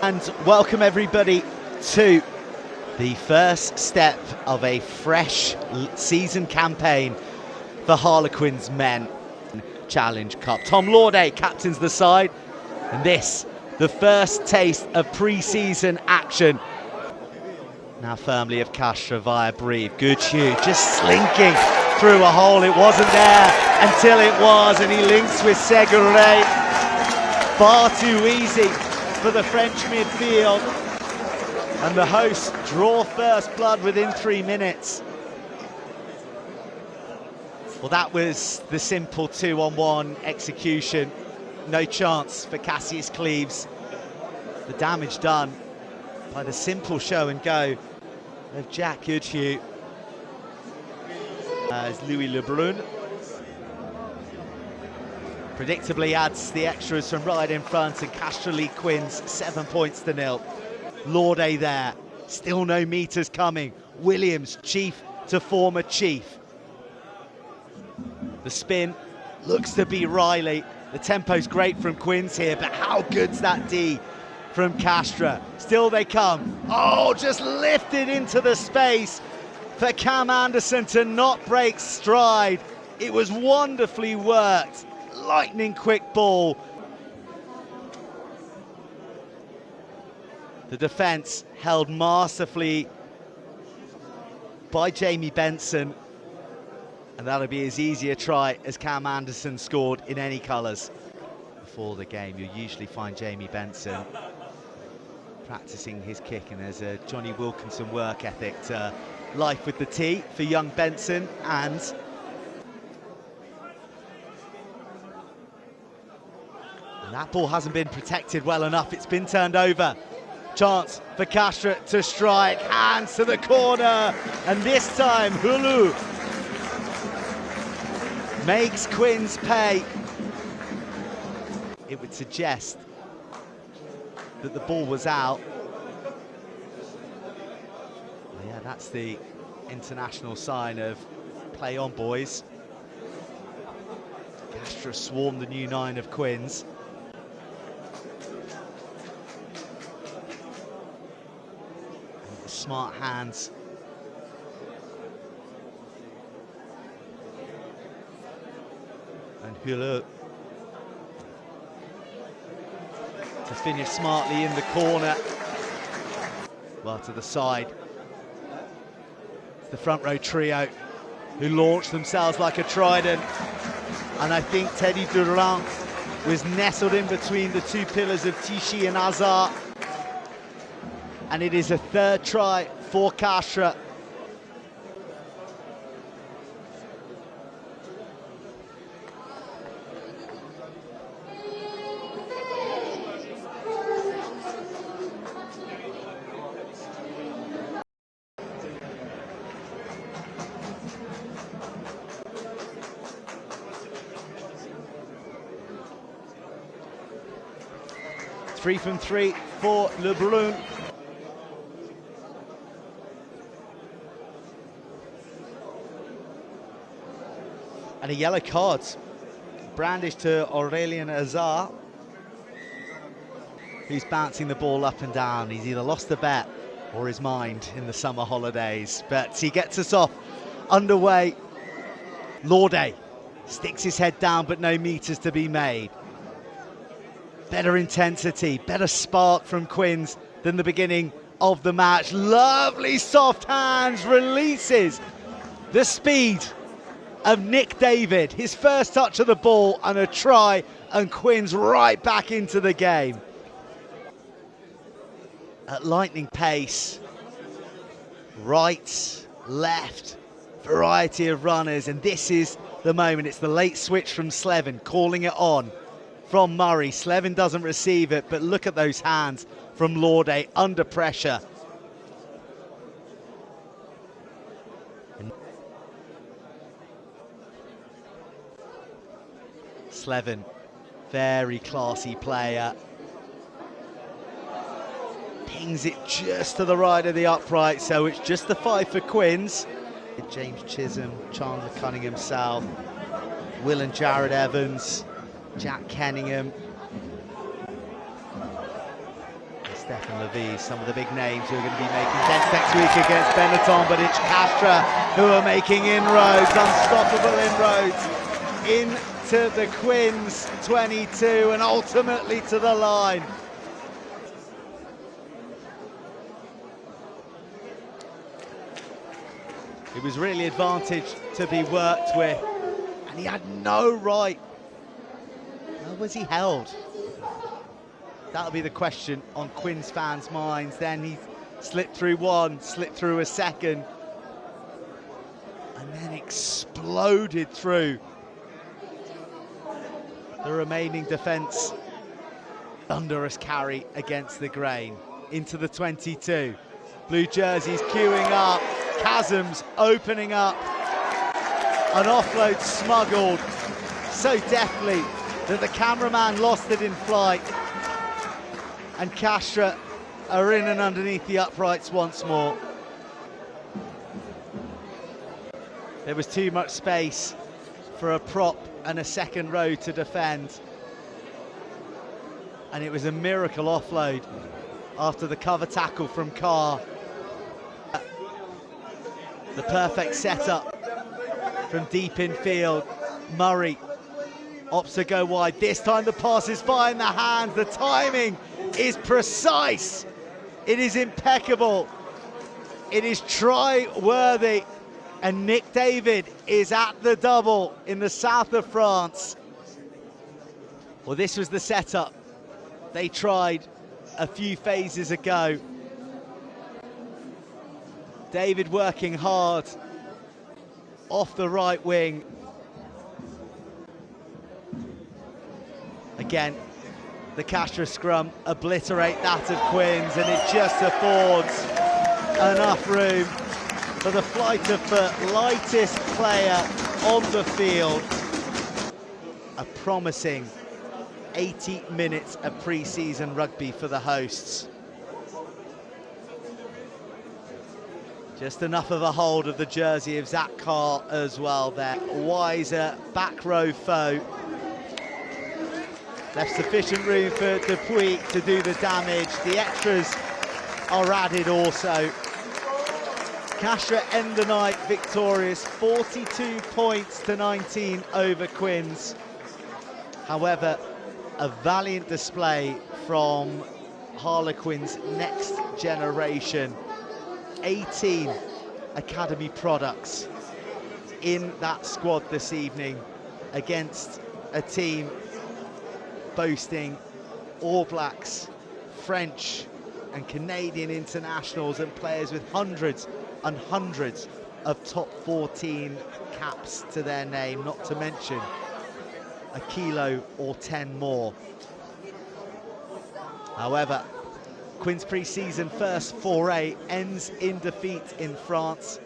And welcome everybody to the first step of a fresh season campaign for Harlequins Men Challenge Cup. Tom Lauday captains the side, and this, the first taste of pre-season action. Now firmly of Castres via Brive. Good shoot, just slinking through a hole. It wasn't there until it was, and he links with Segure. Far too easy for the French midfield, and the hosts draw first blood within 3 minutes. Well, that was the simple 2-on-1 execution. No chance for Cassius Cleves. The damage done by the simple show and go of Jack Goodhue as Louis Lebrun predictably adds the extras from right in front, and Castres Quins 7 points to 0. Lauday there, still no meters coming. Williams, chief to former chief. The spin looks to be Riley. The tempo's great from Quins here, but how good's that D from Castres? Still they come. Oh, just lifted into the space for Cam Anderson to not break stride. It was wonderfully worked. Lightning quick ball. The defence held masterfully by Jamie Benson, and that'll be as easy a try as Cam Anderson scored in any colours. Before the game, you'll usually find Jamie Benson practicing his kick, and there's a Johnny Wilkinson work ethic to life with the tee for young Benson. And that ball hasn't been protected well enough. It's been turned over. Chance for Castres to strike, hands to the corner, and this time Hulu makes Quins pay. It would suggest that the ball was out. Well, yeah, that's the international sign of play on, boys. Castres swarmed the new 9 of Quins. Smart hands. And Hulu to finish smartly in the corner. Well, to the side. It's the front row trio who launched themselves like a trident. And I think Teddy Durand was nestled in between the two pillars of Tichy and Hazard. And it is a third try for Castres. Three from 3 for Lebrun. And a yellow card brandished to Aurélien Hazard, who's bouncing the ball up and down. He's either lost the bet or his mind in the summer holidays, but he gets us off underway. Lauday sticks his head down, but no meters to be made. Better intensity, better spark from Quins than the beginning of the match. Lovely soft hands, releases the speed of Nick David. His first touch of the ball and a try, and Quins right back into the game. At lightning pace, right, left, variety of runners, and this is the moment. It's the late switch from Slevin, calling it on from Murray. Slevin doesn't receive it, but look at those hands from Lauday under pressure. Slevin, very classy player. Pings it just to the right of the upright, so it's just the 5 for Quins. James Chisholm, Chandler Cunningham South, Will and Jared Evans, Jack Kenningham. It's Stefan Levy, some of the big names who are going to be making dents next week against Benetton, but it's Castres who are making inroads, unstoppable inroads, into the Quins 22 and ultimately to the line. It was really advantage to be worked with, and he had no right. How was he held? That'll be the question on Quins fans' minds. Then he slipped through one, slipped through a second, and then exploded through the remaining defence. Thunderous carry against the grain into the 22. Blue jerseys queuing up, chasms opening up, an offload smuggled so deftly that the cameraman lost it in flight, and Castres are in and underneath the uprights once more. There was too much space for a prop and a second row to defend, and it was a miracle offload after the cover tackle from Carr. The perfect setup from deep in field. Murray opts to go wide. This time the pass is fine in the hands. The timing is precise. It is impeccable. It is try-worthy. And Nick David is at the double in the south of France. Well, this was the setup they tried a few phases ago. David working hard off the right wing. Again, the Castres scrum obliterate that of Quins, and it just affords enough room for the flight of foot lightest player on the field. A promising 80 minutes of pre-season rugby for the hosts. Just enough of a hold of the jersey of Zach Carr as well there. Wiser back row foe. Left sufficient room for Dupuis to do the damage. The extras are added also. Castres end the night victorious, 42 points to 19 over Quins. However, a valiant display from Harlequins' next generation. 18 academy products in that squad this evening against a team boasting All Blacks, French and Canadian internationals, and players with hundreds and hundreds of top 14 caps to their name, not to mention a kilo or 10 more. However, Quins' pre-season first foray ends in defeat in France